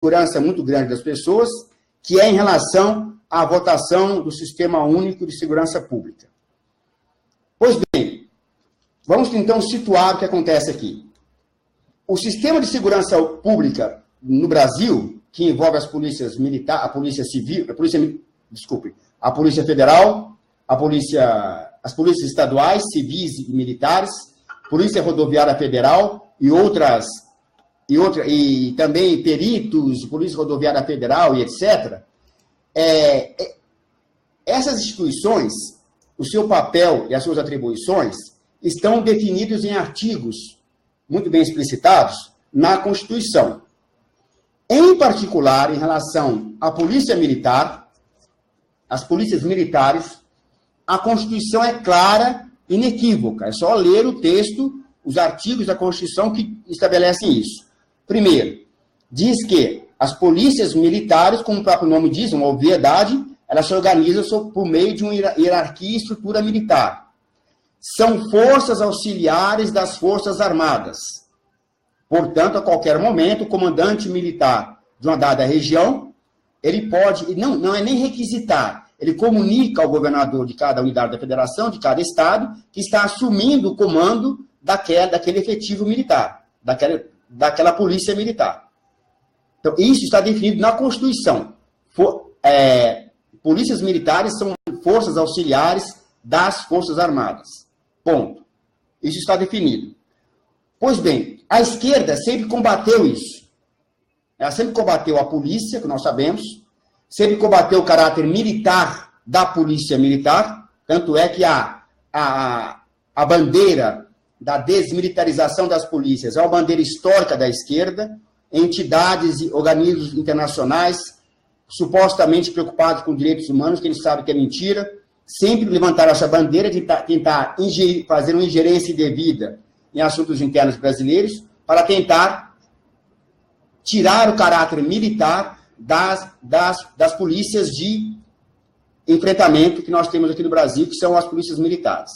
insegurança muito grande das pessoas, que é em relação à votação do Sistema Único de Segurança Pública. Pois bem, vamos então situar o que acontece aqui. O sistema de segurança pública no Brasil, que envolve as polícias militares, a polícia civil, a polícia federal, as polícias estaduais, civis e militares, polícia rodoviária federal e também peritos, polícia rodoviária federal e etc. Essas instituições, o seu papel e as suas atribuições estão definidos em artigos muito bem explicitados na Constituição. Em particular, em relação à polícia militar, as polícias militares, a Constituição é clara e inequívoca. É só ler o texto, os artigos da Constituição que estabelecem isso. Primeiro, diz que as polícias militares, como o próprio nome diz, uma obviedade, elas se organizam por meio de uma hierarquia e estrutura militar. São forças auxiliares das Forças Armadas. Portanto, a qualquer momento, o comandante militar de uma dada região, ele pode, não é nem requisitar, ele comunica ao governador de cada unidade da federação, de cada estado, que está assumindo o comando daquele efetivo militar, daquela polícia militar. Então, isso está definido na Constituição. Polícias militares são forças auxiliares das Forças Armadas. Ponto. Isso está definido. Pois bem, a esquerda sempre combateu isso. Ela sempre combateu a polícia, que nós sabemos, sempre combateu o caráter militar da polícia militar, tanto é que a bandeira da desmilitarização das polícias é uma bandeira histórica da esquerda, entidades e organismos internacionais supostamente preocupados com direitos humanos, que eles sabem que é mentira, sempre levantaram essa bandeira de tentar fazer uma ingerência indevida em assuntos internos brasileiros para tentar tirar o caráter militar das polícias de enfrentamento que nós temos aqui no Brasil, que são as polícias militares.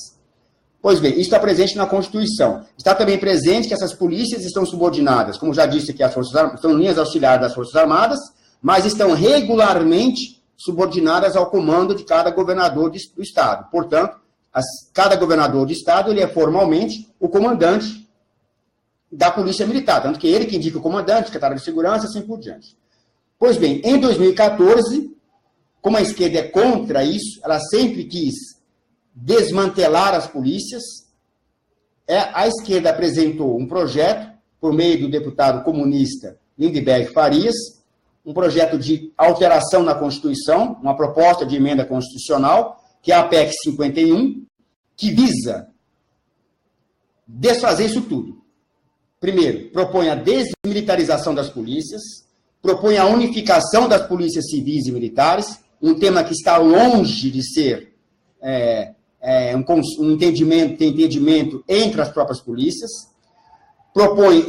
Pois bem, isso está presente na Constituição. Está também presente que essas polícias estão subordinadas, como já disse aqui, as Forças Armadas, são linhas auxiliares das Forças Armadas, mas estão regularmente subordinadas ao comando de cada governador do Estado. Portanto, cada governador de Estado ele é formalmente o comandante da Polícia Militar, tanto que ele que indica o comandante, secretário de Segurança, assim por diante. Pois bem, em 2014, como a esquerda é contra isso, ela sempre quis desmantelar as polícias, a esquerda apresentou um projeto, por meio do deputado comunista Lindenberg Farias, um projeto de alteração na Constituição, uma proposta de emenda constitucional, que é a PEC 51, que visa desfazer isso tudo. Primeiro, propõe a desmilitarização das polícias, propõe a unificação das polícias civis e militares, um tema que está longe de ser um entendimento entre as próprias polícias, propõe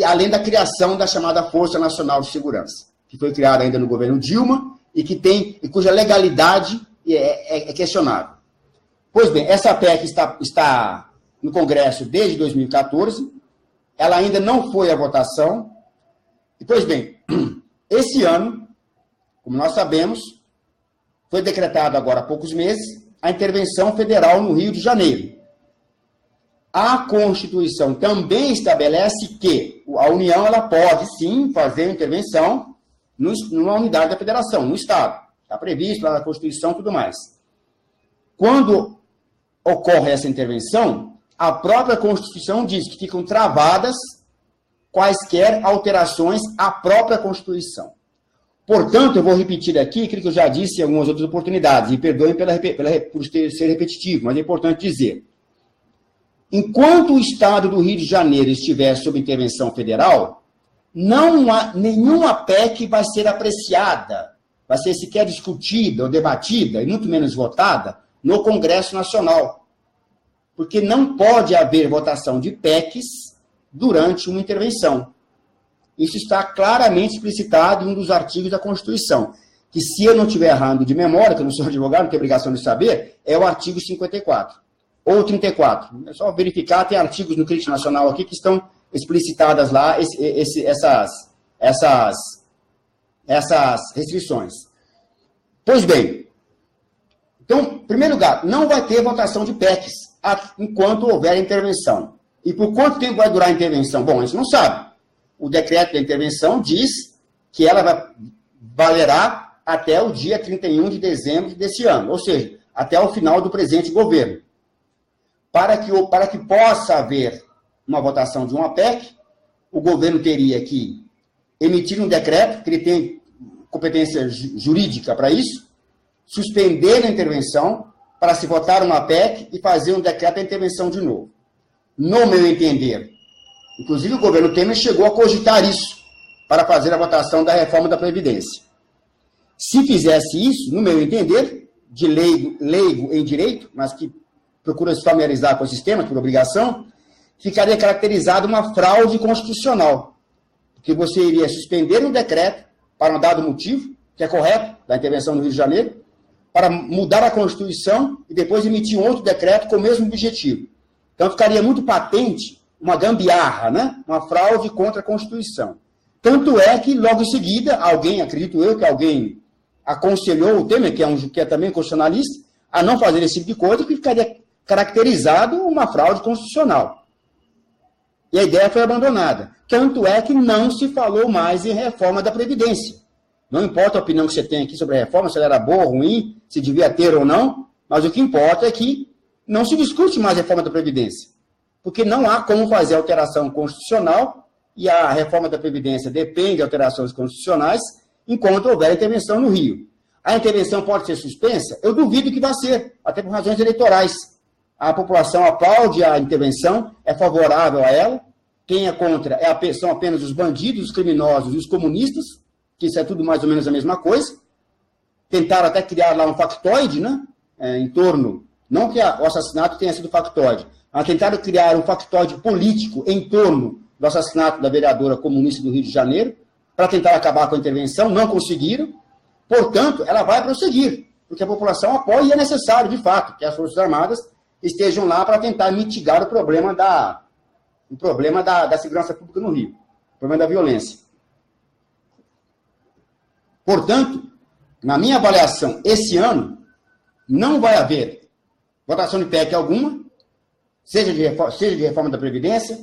além da criação da chamada Força Nacional de Segurança, que foi criada ainda no governo Dilma e cuja legalidade é questionável. Pois bem, essa PEC está no Congresso desde 2014, ela ainda não foi à votação, e, pois bem, esse ano, como nós sabemos, foi decretado agora há poucos meses a intervenção federal no Rio de Janeiro. A Constituição também estabelece que a União ela pode, sim, fazer intervenção numa unidade da federação, no Estado. Está previsto lá na Constituição e tudo mais. Quando ocorre essa intervenção, a própria Constituição diz que ficam travadas quaisquer alterações à própria Constituição. Portanto, eu vou repetir aqui aquilo que eu já disse em algumas outras oportunidades, e perdoem por ser repetitivo, mas é importante dizer. Enquanto o Estado do Rio de Janeiro estiver sob intervenção federal, nenhuma PEC vai ser apreciada, vai ser sequer discutida ou debatida, e muito menos votada, no Congresso Nacional. Porque não pode haver votação de PECs durante uma intervenção. Isso está claramente explicitado em um dos artigos da Constituição, que, se eu não estiver errando de memória, que eu não sou advogado, não tenho obrigação de saber, é o artigo 54. Ou 34. É só verificar, tem artigos no Crítico Nacional aqui que estão explicitadas lá essas restrições. Pois bem, então, em primeiro lugar, não vai ter votação de PECs enquanto houver intervenção. E por quanto tempo vai durar a intervenção? Bom, a gente não sabe. O decreto da intervenção diz que ela valerá até o dia 31 de dezembro desse ano, ou seja, até o final do presente governo. Para que possa haver uma votação de uma PEC, o governo teria que emitir um decreto, que ele tem competência jurídica para isso, suspender a intervenção para se votar uma PEC e fazer um decreto de intervenção de novo. No meu entender, inclusive o governo Temer chegou a cogitar isso para fazer a votação da reforma da Previdência. Se fizesse isso, no meu entender, de leigo em direito, mas que procura se familiarizar com o sistema por obrigação, ficaria caracterizada uma fraude constitucional, porque você iria suspender um decreto para um dado motivo, que é correto, da intervenção no Rio de Janeiro, para mudar a Constituição e depois emitir um outro decreto com o mesmo objetivo. Então, ficaria muito patente uma gambiarra, né? Uma fraude contra a Constituição. Tanto é que, logo em seguida, acredito eu, que alguém aconselhou o Temer, que é também constitucionalista, a não fazer esse tipo de coisa, que ficaria caracterizado uma fraude constitucional. E a ideia foi abandonada. Tanto é que não se falou mais em reforma da Previdência. Não importa a opinião que você tem aqui sobre a reforma, se ela era boa ou ruim, se devia ter ou não, mas o que importa é que não se discute mais a reforma da Previdência. Porque não há como fazer alteração constitucional e a reforma da Previdência depende de alterações constitucionais enquanto houver intervenção no Rio. A intervenção pode ser suspensa? Eu duvido que vá ser, até por razões eleitorais. A população aplaude a intervenção, é favorável a ela, quem é contra são apenas os bandidos, os criminosos e os comunistas, que isso é tudo mais ou menos a mesma coisa. Tentaram até criar lá um factoide, né? Em torno, não que o assassinato tenha sido factoide, mas tentaram criar um factoide político em torno do assassinato da vereadora comunista do Rio de Janeiro, para tentar acabar com a intervenção, não conseguiram. Portanto, ela vai prosseguir, porque a população apoia e é necessário, de fato, que as Forças Armadas estejam lá para tentar mitigar o problema da segurança pública no Rio, o problema da violência. Portanto, na minha avaliação, esse ano, não vai haver votação de PEC alguma, seja de reforma da Previdência,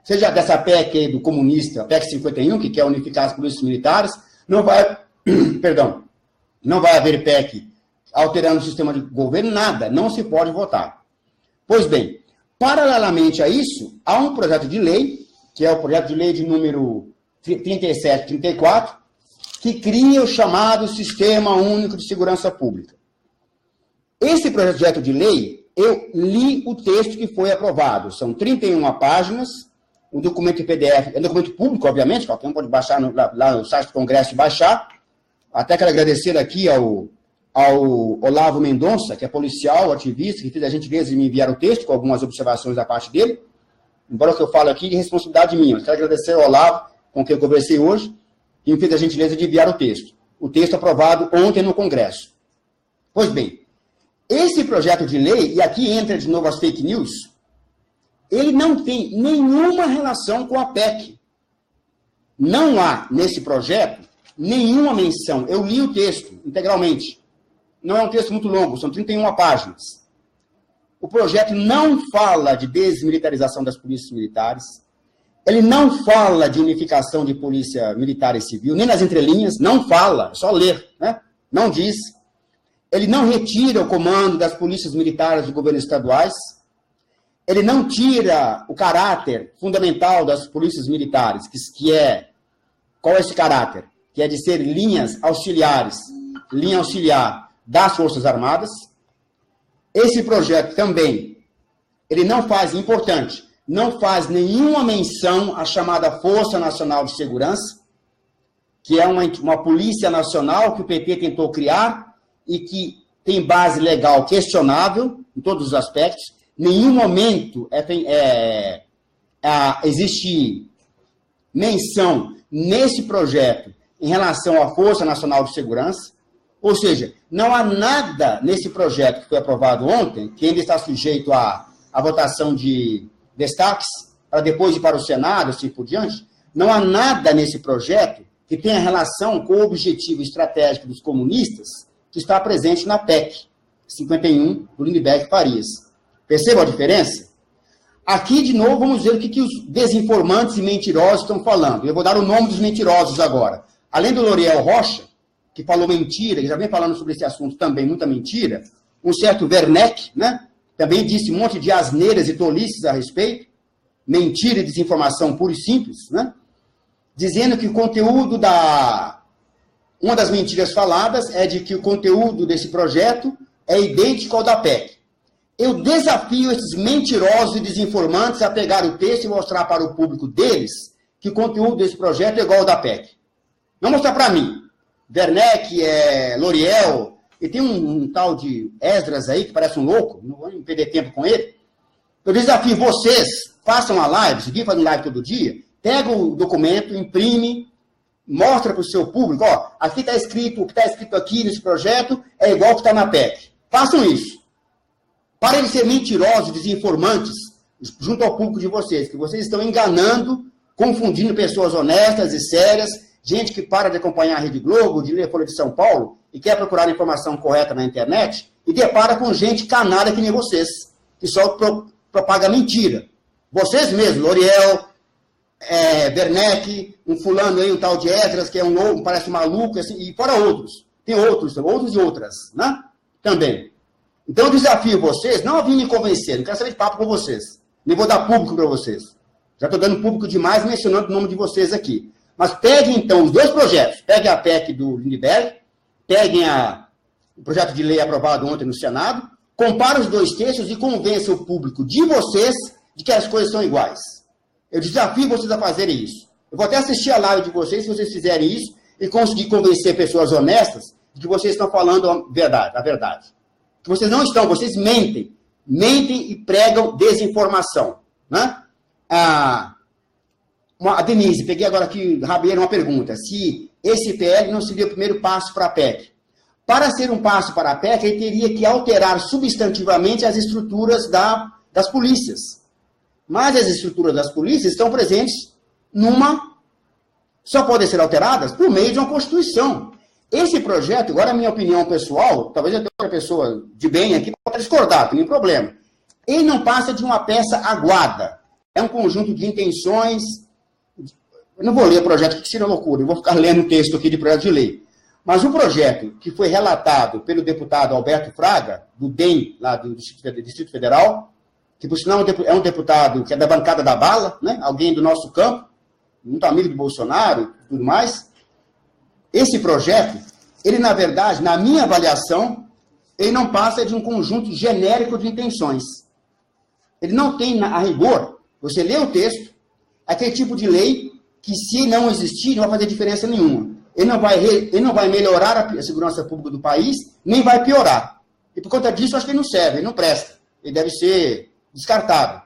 seja dessa PEC aí do comunista, PEC 51, que quer unificar as polícias militares, não vai haver PEC alterando o sistema de governo, nada, não se pode votar. Pois bem, paralelamente a isso, há um projeto de lei, que é o projeto de lei de número 3734, que cria o chamado Sistema Único de Segurança Pública. Esse projeto de lei, eu li o texto que foi aprovado, são 31 páginas, um documento em PDF, é um documento público, obviamente, qualquer um pode baixar lá no site do Congresso e baixar. Até quero agradecer aqui ao Olavo Mendonça, que é policial, ativista, que fez a gentileza de me enviar o texto, com algumas observações da parte dele, embora o que eu falo aqui de responsabilidade minha. Quero agradecer ao Olavo, com quem eu conversei hoje, que me fez a gentileza de enviar o texto. O texto aprovado ontem no Congresso. Pois bem, esse projeto de lei, e aqui entra de novo as fake news, ele não tem nenhuma relação com a PEC. Não há, nesse projeto, nenhuma menção. Eu li o texto integralmente. Não é um texto muito longo, são 31 páginas. O projeto não fala de desmilitarização das polícias militares, ele não fala de unificação de polícia militar e civil, nem nas entrelinhas, não fala, é só ler, né? Não diz. Ele não retira o comando das polícias militares dos governos estaduais, ele não tira o caráter fundamental das polícias militares, qual é esse caráter? Que é de ser linha auxiliar das Forças Armadas. Esse projeto também, ele não faz, importante, não faz nenhuma menção à chamada Força Nacional de Segurança, que é uma polícia nacional que o PT tentou criar e que tem base legal questionável em todos os aspectos. Em nenhum momento existe menção nesse projeto em relação à Força Nacional de Segurança, ou seja, não há nada nesse projeto que foi aprovado ontem, que ainda está sujeito à votação de destaques, para depois ir para o Senado, assim por diante, não há nada nesse projeto que tenha relação com o objetivo estratégico dos comunistas que está presente na PEC 51 do Lindbergh Farias. Perceba a diferença? Aqui, de novo, vamos ver o que os desinformantes e mentirosos estão falando. Eu vou dar o nome dos mentirosos agora. Além do Loriel Rocha, que falou mentira, que já vem falando sobre esse assunto também, muita mentira, um certo Werneck, né, também disse um monte de asneiras e tolices a respeito, mentira e desinformação pura e simples, né, dizendo que o conteúdo uma das mentiras faladas é de que o conteúdo desse projeto é idêntico ao da PEC. Eu desafio esses mentirosos e desinformantes a pegar o texto e mostrar para o público deles que o conteúdo desse projeto é igual ao da PEC. Não mostrar para mim. Werneck, Loriel, e tem um tal de Esdras aí, que parece um louco, não vou perder tempo com ele. Eu desafio vocês, façam a live, se vir fazendo live todo dia, pega o documento, imprime, mostra para o seu público, ó, aqui está escrito, o que está escrito aqui nesse projeto é igual ao que está na PEC. Façam isso. Parem de ser mentirosos, desinformantes, junto ao público de vocês, que vocês estão enganando, confundindo pessoas honestas e sérias, gente que para de acompanhar a Rede Globo, de ler a Folha de São Paulo, e quer procurar a informação correta na internet, e depara com gente canalha que nem vocês, que só propaga mentira. Vocês mesmos, Loriel, Werneck, um fulano aí, um tal de Esdras, que é um louco, parece um maluco, assim, e fora outros. Tem outros e outras, né? Também. Então eu desafio vocês, não a vir me convencer, não quero saber de papo com vocês. Nem vou dar público para vocês. Já estou dando público demais mencionando o nome de vocês aqui. Mas peguem, então, os dois projetos. Peguem a PEC do Lindbergh, peguem o projeto de lei aprovado ontem no Senado, comparem os dois textos e convençam o público de vocês de que as coisas são iguais. Eu desafio vocês a fazerem isso. Eu vou até assistir a live de vocês, se vocês fizerem isso, e conseguir convencer pessoas honestas de que vocês estão falando a verdade. Que vocês não estão, vocês mentem. Mentem e pregam desinformação. Né? A Denise, peguei agora aqui, Rabeira, uma pergunta. Se esse PL não seria o primeiro passo para a PEC? Para ser um passo para a PEC, ele teria que alterar substantivamente as estruturas das polícias. Mas as estruturas das polícias estão presentes só podem ser alteradas por meio de uma Constituição. Esse projeto, agora a minha opinião pessoal, talvez eu tenha outra pessoa de bem aqui para discordar, não tem nenhum problema. Ele não passa de uma peça aguada. É um conjunto de intenções. Eu não vou ler o projeto, que seria loucura, eu vou ficar lendo o texto aqui de projeto de lei. Mas o projeto que foi relatado pelo deputado Alberto Fraga, do DEM, lá do Distrito Federal, que por sinal é um deputado que é da bancada da bala, né? Alguém do nosso campo, muito amigo do Bolsonaro e tudo mais. Esse projeto, ele, na verdade, na minha avaliação, ele não passa de um conjunto genérico de intenções. Ele não tem, a rigor, você lê o texto, aquele tipo de lei que, se não existir, não vai fazer diferença nenhuma. Ele não vai melhorar a segurança pública do país, nem vai piorar. E por conta disso, acho que ele não serve, ele não presta. Ele deve ser descartado.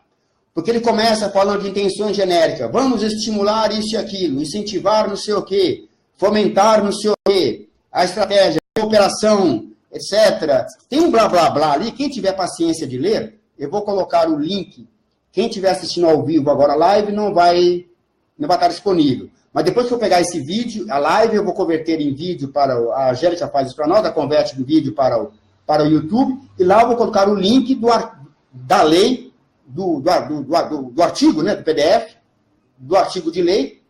Porque ele começa falando de intenções genéricas. Vamos estimular isso e aquilo, incentivar não sei o quê, fomentar não sei o quê, a estratégia, a operação, etc. Tem um blá, blá, blá ali. Quem tiver paciência de ler, eu vou colocar o link. Quem estiver assistindo ao vivo agora a live não vai estar disponível. Mas depois que eu pegar esse vídeo, a live eu vou converter em vídeo para... A Angélica faz isso para nós, ela converte do vídeo para o YouTube, e lá eu vou colocar o link da lei, do artigo, né, do PDF, do artigo de lei.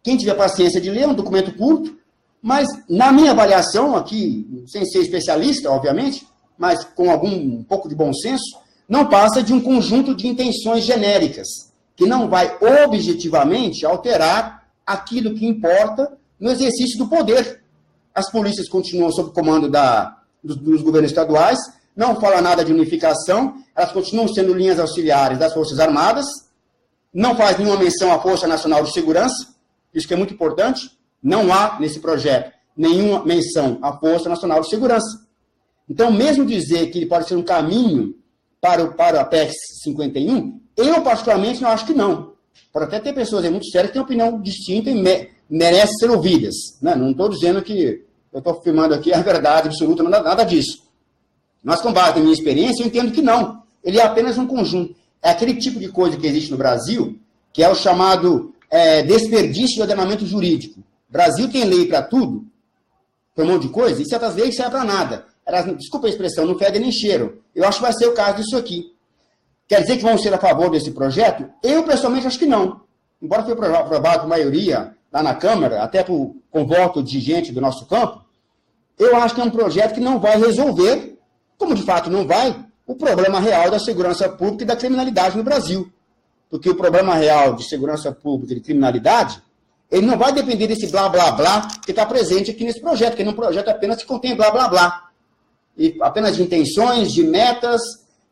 Quem tiver paciência de ler, é um documento curto, mas na minha avaliação aqui, sem ser especialista, obviamente, mas com um pouco de bom senso, não passa de um conjunto de intenções genéricas, que não vai objetivamente alterar aquilo que importa no exercício do poder. As polícias continuam sob comando dos governos estaduais, não fala nada de unificação, elas continuam sendo linhas auxiliares das Forças Armadas, não faz nenhuma menção à Força Nacional de Segurança, isso que é muito importante, não há nesse projeto nenhuma menção à Força Nacional de Segurança. Então, mesmo dizer que ele pode ser um caminho para a PEC 51, eu particularmente não acho que não. Pode até ter pessoas muito sérias que têm opinião distinta e merecem ser ouvidas. Né? Não estou dizendo que eu estou afirmando aqui a verdade absoluta, nada disso. Mas, com base na minha experiência, eu entendo que não. Ele é apenas um conjunto. É aquele tipo de coisa que existe no Brasil, que é o chamado desperdício de ordenamento jurídico. O Brasil tem lei para tudo, para um monte de coisa, e certas leis servem para nada. Elas, desculpa a expressão, não fedem nem cheiro. Eu acho que vai ser o caso disso aqui. Quer dizer que vão ser a favor desse projeto? Eu, pessoalmente, acho que não. Embora foi aprovado por maioria lá na Câmara, até com voto de gente do nosso campo, eu acho que é um projeto que não vai resolver, como de fato não vai, o problema real da segurança pública e da criminalidade no Brasil. Porque o problema real de segurança pública e de criminalidade, ele não vai depender desse blá, blá, blá que está presente aqui nesse projeto, que é um projeto apenas que contém blá, blá, blá. E apenas de intenções, de metas,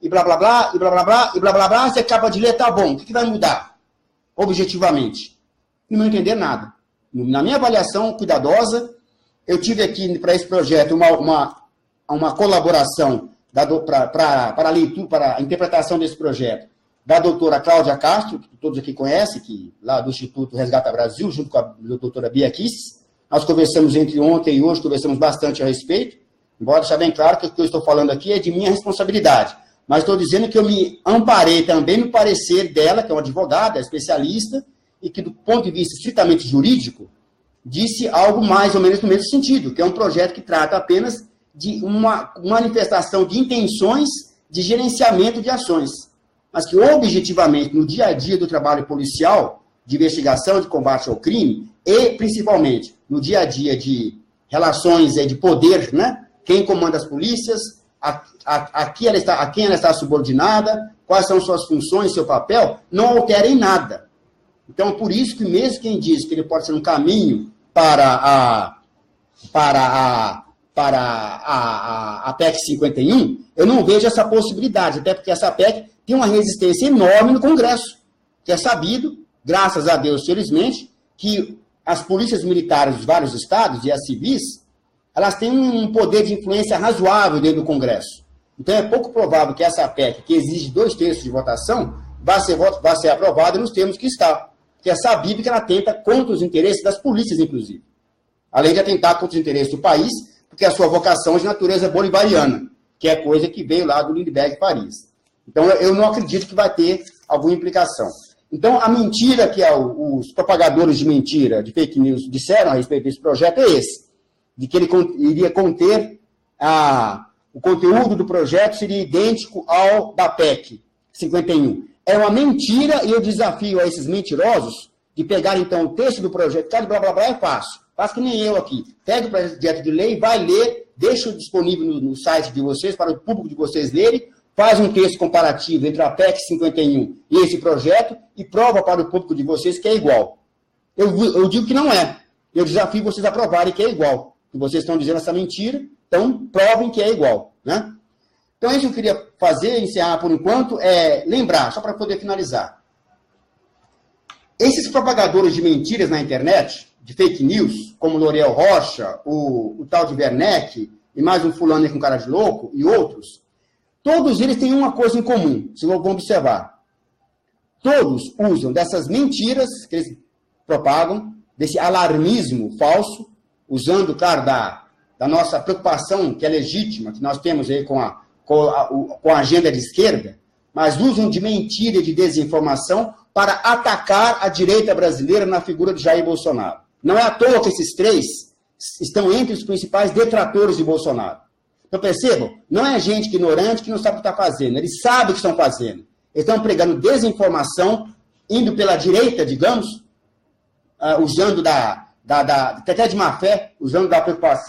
e blá, blá, blá, e blá, blá, blá, e blá, blá, blá, você acaba de ler, tá bom, o que vai mudar? Objetivamente. Não entender nada. Na minha avaliação cuidadosa, eu tive aqui para esse projeto uma colaboração para a leitura, para a interpretação desse projeto, da doutora Cláudia Castro, que todos aqui conhecem, que, lá do Instituto Resgata Brasil, junto com a doutora Bia Kiss. Nós conversamos entre ontem e hoje, conversamos bastante a respeito, embora deixar bem claro que o que eu estou falando aqui é de minha responsabilidade. Mas estou dizendo que eu me amparei também no parecer dela, que é uma advogada, especialista, e que, do ponto de vista estritamente jurídico, disse algo mais ou menos no mesmo sentido, que é um projeto que trata apenas de uma manifestação de intenções de gerenciamento de ações, mas que objetivamente, no dia a dia do trabalho policial, de investigação, de combate ao crime, e principalmente no dia a dia de relações de poder, né? Quem comanda as polícias, a quem ela está subordinada, quais são suas funções, seu papel, não altera em nada. Então, por isso que mesmo quem diz que ele pode ser um caminho para a PEC 51, eu não vejo essa possibilidade, até porque essa PEC tem uma resistência enorme no Congresso, que é sabido, graças a Deus, felizmente, que as polícias militares dos vários estados e as civis, elas têm um poder de influência razoável dentro do Congresso. Então, é pouco provável que essa PEC, que exige 2/3 de votação, vá ser aprovada nos termos que está. Porque é sabido que ela atenta contra os interesses das polícias, inclusive. Além de atentar contra os interesses do país, porque a sua vocação é de natureza bolivariana, que é coisa que veio lá do Lindbergh Paris. Então, eu não acredito que vai ter alguma implicação. Então, a mentira que os propagadores de mentira, de fake news, disseram a respeito desse projeto é esse, de que ele iria conter o conteúdo do projeto seria idêntico ao da PEC 51. É uma mentira e eu desafio a esses mentirosos de pegar, então, o texto do projeto, blá, blá, blá, é fácil. Faz que nem eu aqui. Pega o projeto de lei, vai ler, deixa disponível no site de vocês, para o público de vocês lerem, faz um texto comparativo entre a PEC 51 e esse projeto e prova para o público de vocês que é igual. Eu digo que não é. Eu desafio vocês a provarem que é igual. Que vocês estão dizendo essa mentira, então provem que é igual, né? Então, isso que eu queria fazer, encerrar por enquanto, é lembrar, só para poder finalizar. Esses propagadores de mentiras na internet, de fake news, como L'Oréal Rocha, o tal de Werneck, e mais um fulano aí com cara de louco, e outros, todos eles têm uma coisa em comum, vocês vão observar. Todos usam dessas mentiras que eles propagam, desse alarmismo falso, usando, claro, da nossa preocupação, que é legítima, que nós temos aí com a agenda de esquerda, mas usam de mentira e de desinformação para atacar a direita brasileira na figura de Jair Bolsonaro. Não é à toa que esses três estão entre os principais detratores de Bolsonaro. Então, percebam, não é gente ignorante que não sabe o que está fazendo, eles sabem o que estão fazendo. Eles estão pregando desinformação, indo pela direita, digamos, usando até de má fé, usando da preocupação